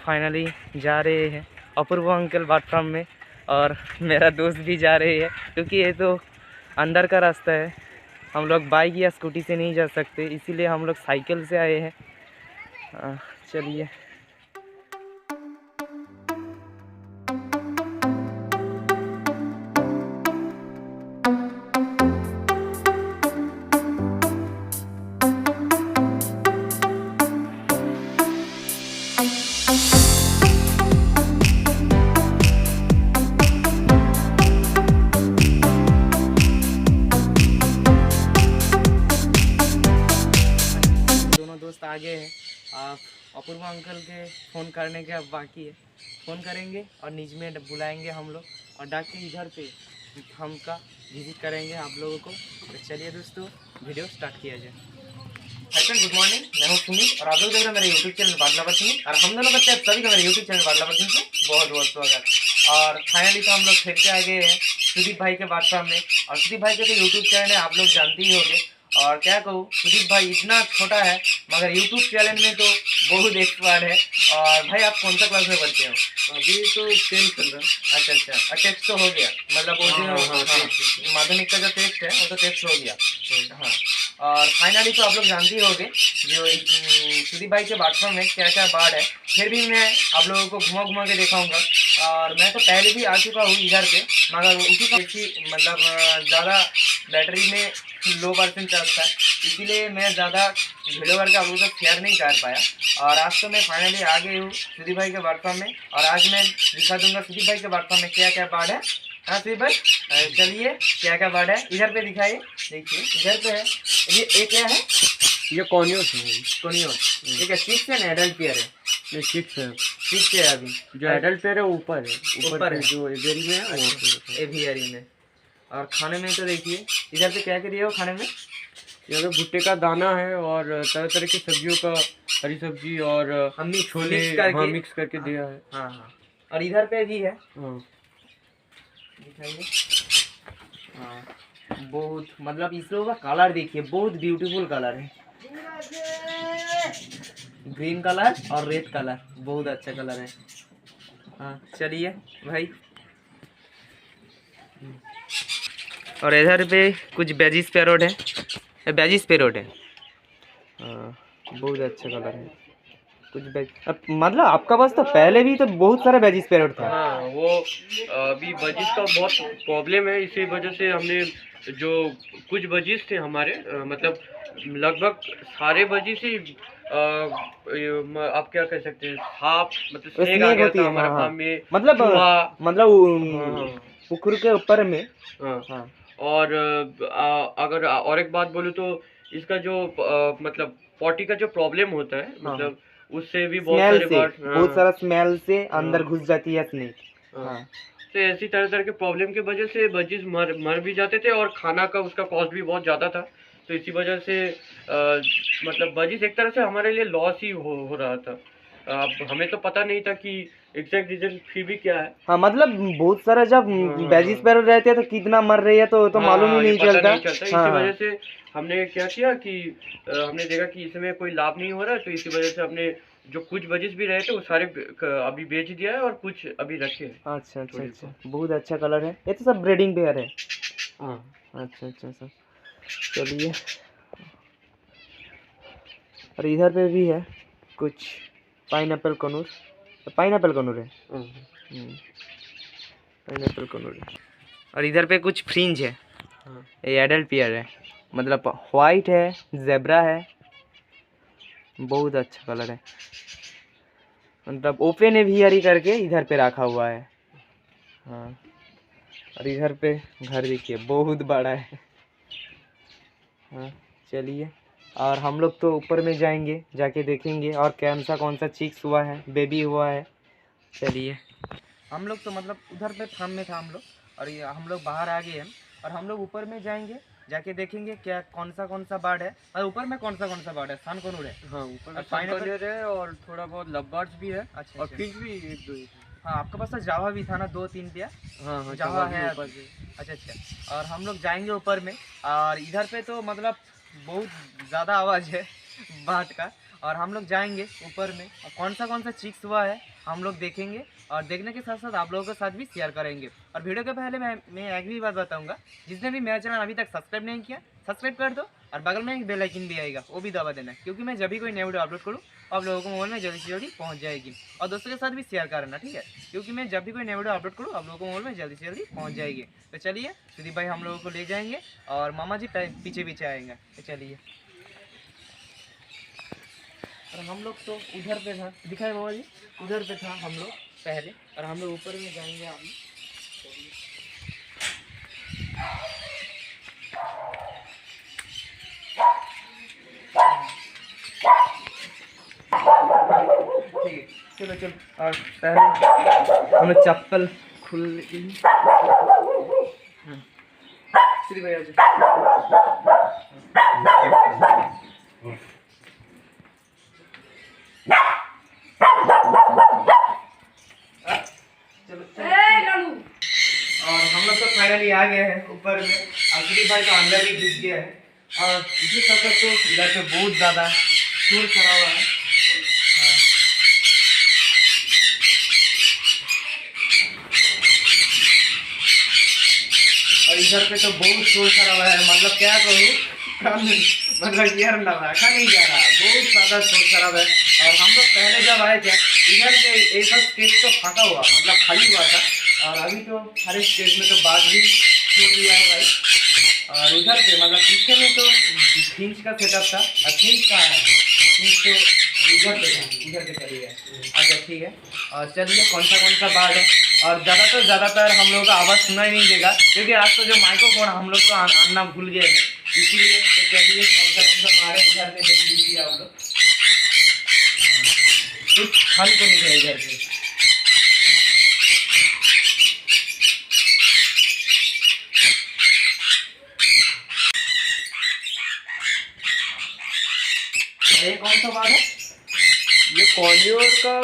Finally जा रहे हैं अपूर्व अंकल बाट फार्म में, और मेरा दोस्त भी जा रहे हैं क्योंकि ये तो अंदर का रास्ता है, हम लोग बाइक या स्कूटी से नहीं जा सकते, इसीलिए हम लोग साइकिल से आए हैं। चलिए दोस्त आगे हैं। आप अपूर्व अंकल के फ़ोन करने के अब बाकी है, फ़ोन करेंगे और निज में बुलाएंगे हम लोग, और डाक के इधर पे हम का विजिट करेंगे आप लोगों को। तो चलिए दोस्तों वीडियो स्टार्ट किया जाए। फ्रेंड गुड मॉर्निंग, मैं हूँ सुमित और आप लोग देख रहे हैं मेरे यूट्यूब चैनल बादलावर सिंह, और हम दोनों करते हैं सभी का मेरे यूट्यूब चैनल बादलावर सिंह से बहुत बहुत स्वागत। और फाइनली तो हम लोग फिर से आ गए हैं सुदीप भाई के बाट फार्म में, और सुदीप भाई के तो यूट्यूब चैनल है, आप लोग जानते ही होंगे। और क्या कहूँ, सुदीप भाई इतना छोटा है मगर यूट्यूब चैनल में तो बहुत एक्सपर्ट है। और भाई आप कौन सा क्लास में पढ़ते हो? अभी तो 10 चल रहा है। अच्छा, टेस्ट तो हो गया, मतलब वो जो माध्यमिक का जो टेस्ट है वो तो टेस्ट हो गया। हाँ, और फाइनली तो आप लोग जानते ही होंगे जो सुदीप भाई के बाट फार्म में क्या क्या बाढ़ है, फिर भी मैं आप लोगों को घुमा घुमा के दिखाऊंगा। और मैं तो पहले भी आ चुका हूँ इधर पे, मगर उसी का मतलब ज़्यादा बैटरी में लो परसेंट चलता है, इसीलिए मैं ज़्यादा वीडियो करके आप लोगों को शेयर नहीं कर पाया। और आज तो मैं फाइनली आ गई हूँ सुदीप भाई के बाट फार्म में, और आज मैं दिखा दूंगा सुदीप भाई के बाट फार्म में क्या क्या बाढ़ है। हाँ सुदीप भाई, चलिए क्या क्या बाढ़ है इधर पे दिखाइए। देखिए इधर पे है, ये क्या है? ये कॉनियोस है। ये क्या सिक्स है ना एडल्ट पेयर है? ये 6 है। 6 है अभी, जो एडल्ट पेयर है ऊपर है, जो एवियरी में है वो एवियरी में। और खाने में तो देखिए इधर पे क्या क्या दिया हो खाने में? यहाँ पे भुट्टे का दाना है और तरह तरह की सब्जियों का, हरी सब्जी और हमने छोले मिक्स करके दिया है। हाँ, और इधर पे भी है। हाँ दिखाइए। हाँ, बहुत मतलब इस लोगों का कलर देखिए, बहुत ब्यूटीफुल कलर है, ग्रीन कलर और रेड कलर, बहुत अच्छा कलर है। हाँ चलिए भाई, और इधर पे कुछ बेजिस पैरोट है, बेजिस पैरोट है। हाँ, बहुत अच्छा कलर है कुछ मतलब आपका पास तो पहले भी तो बहुत सारा बेजिस पैरोट था। हाँ, वो अभी बजिस का बहुत प्रॉब्लम है, इसी वजह से हमने जो कुछ बजिस थे हमारे मतलब लगभग सारे बजिस ही आप क्या कह सकते हैं, हाफ मतलब स्नेक आ गया था हमारे फार्म में, मतलब पुकुर के ऊपर में। हाँ। और अगर और एक बात बोलूँ तो इसका जो मतलब पॉटी का जो प्रॉब्लम होता है, मतलब उससे भी बहुत सारा स्मेल से अंदर घुस जाती है स्नेक। तो ऐसी तरह तरह के प्रॉब्लम की वजह से बजिस मर भी जाते थे, और खाना का उसका कॉस्ट भी बहुत ज़्यादा था। तो इसी वजह से मतलब बजिस एक तरह से हमारे लिए लॉस ही हो रहा था। अब हमें तो पता नहीं था कि एग्जैक्ट रीजन फिर भी क्या है। हाँ, मतलब बहुत सारा जब बेजिस पैरोट रहते हैं तो कितना मर रही है तो मालूम ही नहीं चलता। इसी वजह से हमने क्या किया कि हमने देखा कि इसमें कोई लाभ नहीं हो रहा है, तो इसी वजह से हमने जो कुछ बजिस भी रहे थे वो सारे अभी बेच दिया है और कुछ अभी रखे हैं। अच्छा, बहुत अच्छा कलर है, ये तो सब ब्रीडिंग पेयर है। हाँ अच्छा सर, चलिए। और इधर पे भी है कुछ पाइनएप्पल कनूर है। पाइनएप्पल कनूर है। और इधर पे कुछ फ्रिंज है। ये एडल्ट पेयर है, मतलब वाइट है, जेब्रा है, बहुत अच्छा कलर है, मतलब ओपन एवियरी करके इधर पे रखा हुआ है। हाँ, और इधर पे घर देखिए बहुत बड़ा है। हाँ चलिए, और हम लोग तो ऊपर में जाएंगे, जाके देखेंगे और कौन सा चिक्स हुआ है, बेबी हुआ है। चलिए, हम लोग तो मतलब उधर पे फार्म में था हम लोग, और ये हम लोग बाहर आ गए हैं, और हम लोग ऊपर में जाएंगे, जाके देखेंगे क्या कौन सा बार्ड है, और ऊपर में कौन सा बार्ड है। सन कनूर है। हाँ, ऊपर में पाइनएप्पल है और थोड़ा बहुत लवबर्ड्स भी है। अच्छा, और फिंच भी 1-2 है। हाँ, आपके पास तो जावा भी था ना, 2-3 पेयर। हाँ, जावा है ऊपर से। अच्छा, और हम लोग जाएंगे ऊपर में, और इधर पे तो मतलब बहुत ज़्यादा आवाज़ है बात का, और हम लोग जाएंगे ऊपर में और कौन सा चिक्स हुआ है हम लोग देखेंगे और देखने के साथ साथ आप लोगों के साथ भी शेयर करेंगे। और वीडियो के पहले मैं एक भी बात बताऊंगा, जिसने भी मेरा चैनल अभी तक सब्सक्राइब नहीं किया सब्सक्राइब कर दो और बगल में एक बेल आइकन भी आएगा वो भी दबा देना, क्योंकि मैं जब भी कोई नया वीडियो अपलोड करूँ आप लोगों को मोबाइल में जल्दी से जल्दी पहुँच जाएगी। और दोस्तों के साथ भी शेयर करना, ठीक है, क्योंकि मैं जब भी कोई नया वीडियो अपलोड करूँ आप लोगों को मोबाइल में जल्दी से जल्दी पहुँच जाएगी। तो चलिए सुदीप भाई हम लोगों को ले जाएंगे और मामा जी पीछे पीछे आएंगे। तो चलिए। और हम लोग तो उधर पे था, दिखाए मामा जी, उधर पे था हम लोग पहले, और हम लोग ऊपर में जाएंगे अभी। ठीक है चलो चलो। और पहले हम लोग चप्पल खुल श्री भैया जी और हम लोग तो फाइनली आ गए हैं ऊपर में। श्री भाई तो अंदर भी घुस गया है और इसी तरह तो इधर पे बहुत ज़्यादा शोर करा हुआ है। और इधर पे तो बहुत शोर करा हुआ है, मतलब क्या करूँ मतलब यार रखा नहीं जा रहा, बहुत ज़्यादा शोर खराब है। और हम लोग पहले जब आए थे इधर पे एक स्टेज तो फाँका हुआ, मतलब खाली हुआ था, और अभी तो हर एक स्टेज में तो बात भी छोड़ दिया है भाई। और इधर पे मतलब पीछे में तो फिंच का सेटअप था और फिंच कहाँ है, फिंच तो इधर पे था, इधर पे चली है। अच्छा ठीक है। और चलिए कौन सा बात है। और ज़्यादातर हम लोगों का आवाज़ सुना ही नहीं देगा, क्योंकि आज तो जो माइक्रोफोन हम लोग तो आना भूल गए हैं, इसीलिए तो चलिए कौन सा मारे इधर पे देख लीजिए आप लोग। कुछ फन को नहीं है इधर पे। ये कौन सा बात है? ये कॉन्योर का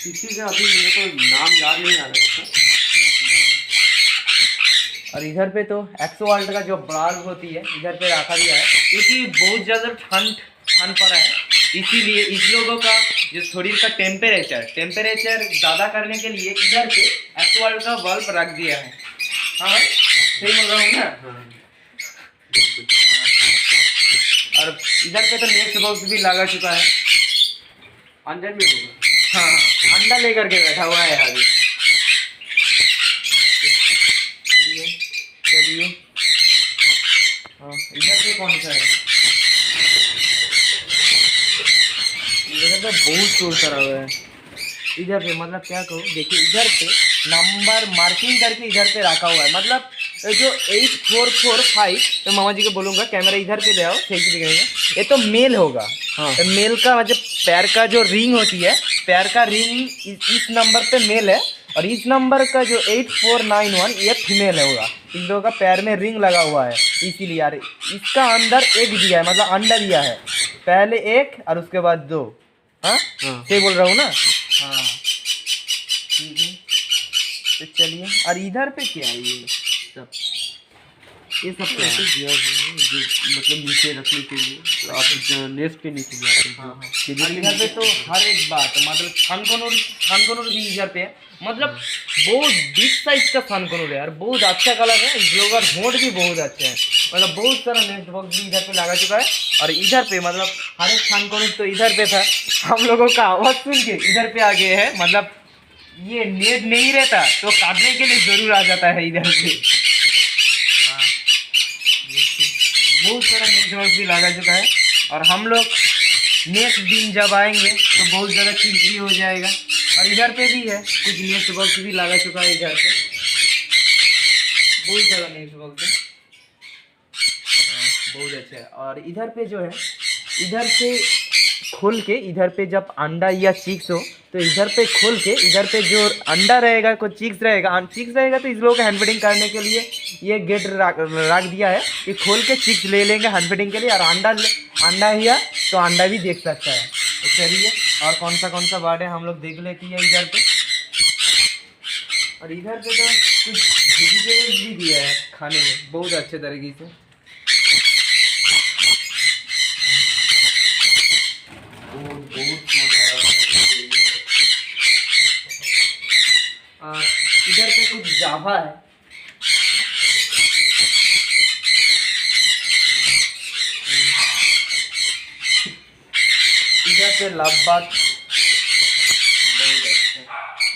किसी से अभी मेरे को नाम याद नहीं आ रहा है। और इधर पे तो एक्सोवाल्ट का जो ब्राग होती है इधर पे रखा गया है, क्योंकि बहुत ज़्यादा ठंड पड़ा है, इसीलिए इस लोगों का जो शरीर का टेम्परेचर ज़्यादा करने के लिए इधर पे एक्सोवाल्ट का बल्ब रख दिया है। हाँ भाई सही बोल रहा हूँ ना। और इधर पे तो नेक्स्ट बॉक्स भी लगा चुका है, अंदर में होगा। हाँ अंडा लेकर के बैठा हुआ है अभी। चलिए हाँ इधर पे कौन सा है? इधर पे बहुत शोर करा हुआ है। इधर पे मतलब क्या कहूँ, देखिए इधर पे नंबर मार्किंग करके इधर पे रखा हुआ है, मतलब जो 8445, तो मामा जी को बोलूँगा कैमरा इधर पे ले आओ, सही से दिखाएंगे। ये तो मेल होगा। हाँ तो मेल का मतलब पैर का जो रिंग होती है, पैर का रिंग इस नंबर पे मेल है, और इस नंबर का जो 8491 ये फीमेल होगा। इन लोगों का पैर में रिंग लगा हुआ है, इसीलिए यार इसका अंदर एक दिया है, मतलब अंडा दिया है, पहले एक और उसके बाद दो। हाँ सही बोल रहा हूँ ना। हाँ ठीक है तो चलिए। और इधर पे क्या है ये सब कैसे दिया जो मतलब नीचे रखने के लिए, तो आप नेस्ट के नीचे जाते हैं। और इधर पे तो हर एक बात मतलब थानकोनूर भी इधर पे है, मतलब बहुत बिग साइज का थानकोनूर है यार, बहुत अच्छा कलर है। इस लोगों का घोंट भी बहुत अच्छे हैं, मतलब बहुत सारा नेस्ट बॉक्स भी इधर पे लगा चुका है। और इधर पे मतलब हर एक थानकोनूर तो इधर पे था, हम लोगों का आवाज़ सुन के इधर पे आ गए हैं, मतलब ये नेट नहीं रहता तो काटने के लिए ज़रूर आ जाता है इधर पे। बहुत सारा नेक्स्ट बॉक्स भी लगा चुका है, और हम लोग नेक्स्ट दिन जब आएंगे तो बहुत ज़्यादा चीज भी हो जाएगा। और इधर पे भी है कुछ नेक्स्ट बॉक्स भी लगा चुका है इधर पे, बहुत ज़्यादा नेक्स्ट बॉक्स है, बहुत अच्छा है। और इधर पे जो है इधर से खोल के इधर पे जब अंडा या चिक्स हो तो इधर पे खोल के इधर पे जो अंडा रहेगा कोई चिक्स रहेगा तो इस लोगों को हैंड फीडिंग करने के लिए ये गेट रख दिया है कि खोल के चिक्स ले लेंगे हैंड फीडिंग के लिए, और अंडा ही है तो अंडा भी देख सकता है। तो चलिए और कौन सा बर्ड है हम लोग देख लेते हैं इधर पे। और इधर पे तो कुछ वेजिटेबल्स भी दिया है खाने में बहुत अच्छे तरीके से। लावा है। इधर पे लावा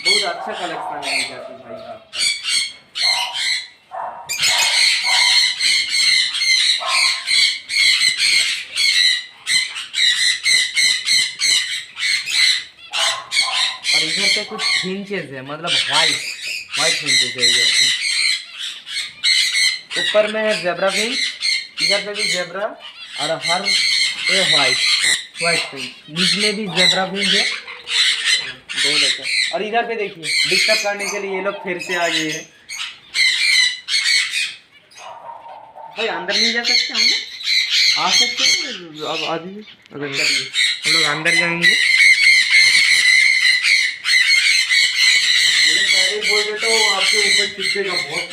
बहुत अच्छा कलेक्शन है इधर पे भाई का। और इधर पे कुछ फिंचेस है, मतलब वाइट फिंचेस है इधर पे। ऊपर में है जेब्रा फिंच, इधर पे भी जेब्रा और हर ये वाइट फिंच, बीच में भी जेब्रा फिंच है। बहुत अच्छा। और इधर पे देखिए डिस्टर्ब करने के लिए ये लोग फिर से आ गए हैं। भाई अंदर नहीं जा सकते हम लोग? आ सकते हैं अब आदमी, अगर चलिए हम लोग अंदर जाएंगे। बोल देता हूँ आपके ऊपर चिपकेगा बहुत।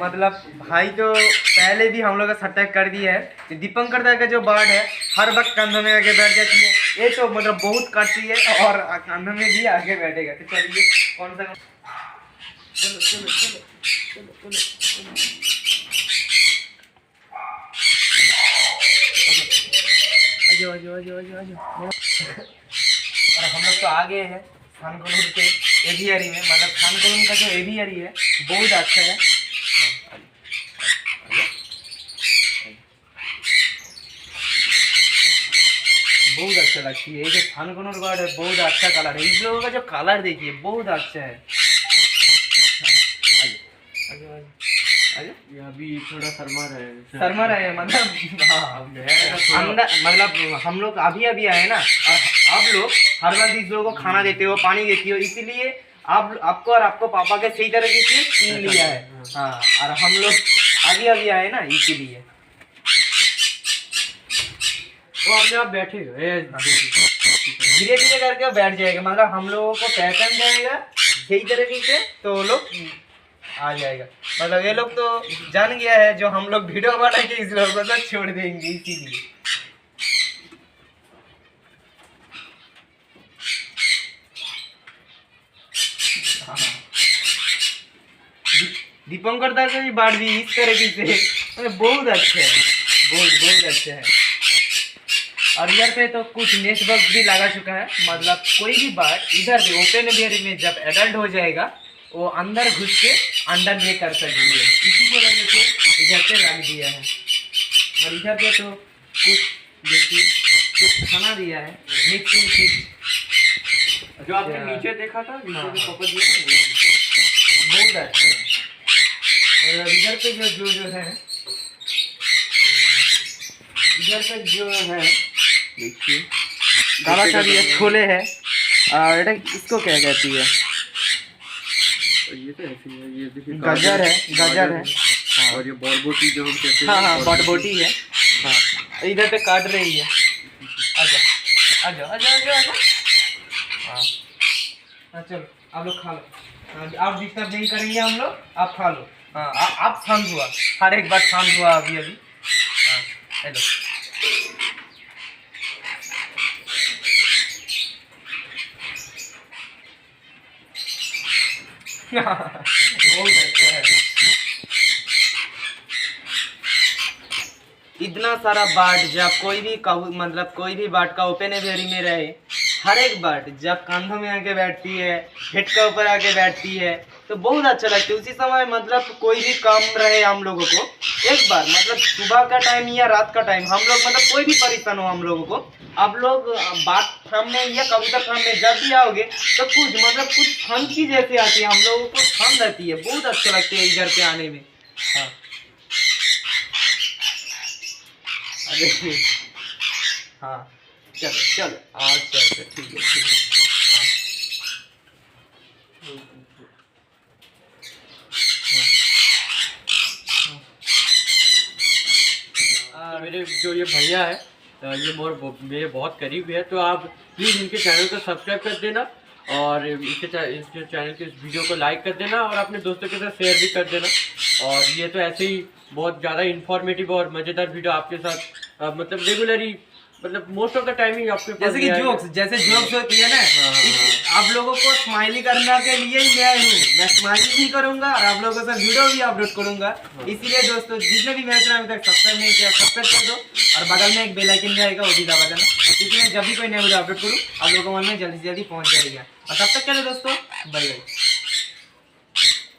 मतलब भाई तो पहले भी हम लोग का सट्टा कर दिया है। तो दीपंकर दा का जो बाढ़ है हर वक्त कंधों में आके बैठ जाती है, ये तो मतलब बहुत काटती है और कंधों में भी आके बैठेगा। तो चलिए कौन सा चलो चलो चलो चलो चलो चलो आजो आजो आजो आजो आजो। और हम लोग तो आगे हैं खानकोलूर के एवियरी में, मतलब खानकोलूर का जो एवियरी है बहुत अच्छा है। बहुत अच्छा लगती है ये जो खानकोलूर गार्ड है, बहुत अच्छा कलर है। इस लोगों का जो कलर देखिए बहुत अच्छा है। ये अभी थोड़ा शर्मा रहे हैं मतलब हाँ अंदर, मतलब हम लोग अभी अभी आए ना, और आप लोग हर बार इस लोगों को खाना देते हो, पानी देते हो, इसीलिए आपको और आपको पापा के सही तरीके से छीन लिया है। हाँ और हम लोग अभी अभी आए ना इसीलिए। वो अपने आप बैठेगा, धीरे धीरे करके बैठ जाएगा, मतलब हम लोगों को पहचान जाएगा सही तरीके से तो वो लोग आ जाएगा। मतलब ये लोग तो जान गया है जो हम लोग वीडियो बना के इस लोगों को छोड़ देंगे, इसीलिए। दीपंकर दा का भी बाढ़ भी इस तरीके से बहुत अच्छा है, बहुत अच्छा है। और इधर पे तो कुछ नेट बॉक्स भी लगा चुका है, मतलब कोई भी बाढ़ इधर पे ओपन एरिया में जब एडल्ट हो जाएगा वो अंदर घुस के अंडर ले कर सकती है, इसी की वजह से इधर पे रख दिया है। और इधर पे तो कुछ देखिए कुछ खाना दिया है, मिक्स जो आपने नीचे देखा था, नीचे जो पकड़ दिया बहुत अच्छा है। और इधर पे जो है, इधर पे जो है देखिए काला चाबी है, छोले है, और इसको क्या कहती है, ये तो ऐसी है, ये देखिए गाजर है हाँ। और ये बॉलबोटी जो हम कहते हैं, हाँ बॉटबोटी है हाँ। इधर पे काट रही है, आजा आजा आजा आजा आजा हाँ चलो आप लोग खा लो, आप डिस्टर्ब नहीं करेंगे हम लोग, आप खा लो। हाँ आप शांत हुआ, हर एक बार शांत हुआ अभी हाँ हेलो। बहुत अच्छा है। इतना सारा बर्ड जब कोई भी मतलब कोई भी बर्ड का ओपन एरिया में रहे, हर एक बर्ड जब कंधों में आके बैठती है, हेड के ऊपर आके बैठती है तो बहुत अच्छा लगता है। उसी समय मतलब कोई भी काम रहे हम लोगों को, एक बार मतलब सुबह का टाइम या रात का टाइम हम लोग मतलब कोई भी परेशान हो हम लोगों को, आप लोग बात फार्म में या कबूतर फार्म में जब भी आओगे तो कुछ मतलब कुछ फन की जैसे आती है, हम लोगों को फन रहती है, बहुत अच्छा लगता है इधर पे आने में। हाँ देखिए हाँ चलो चलो अच्छा ठीक है मेरे जो ये भैया है ये मेरे बहुत करीब है, तो आप प्लीज़ इनके चैनल को सब्सक्राइब कर देना और इसके चैनल के इस वीडियो को लाइक कर देना और अपने दोस्तों के साथ शेयर भी कर देना। और ये तो ऐसे ही बहुत ज़्यादा इन्फॉर्मेटिव और मज़ेदार वीडियो आपके साथ मतलब रेगुलरली मतलब मोस्ट ऑफ द टाइम ही आपके पास जैसे कि जैसे जोक्स होती है ना, आप लोगों को स्माइली करने के लिए ही मैं हूँ, मैं स्माइली भी करूंगा और आप लोगों के साथ वीडियो भी अपलोड करूंगा। इसीलिए दोस्तों जितने भी मेरे चैनल तक सब्सक्राइब नहीं किया सब्सक्राइब कर दो, और बगल में एक बेल आइकन रहेगा वो भी दबा देना, क्योंकि मैं जब भी कोई नया वीडियो अपलोड करूँ आप लोगों के मन में जल्दी से जल्दी पहुँच जाएगा। और तब तक के लिए दोस्तों बाय बाय।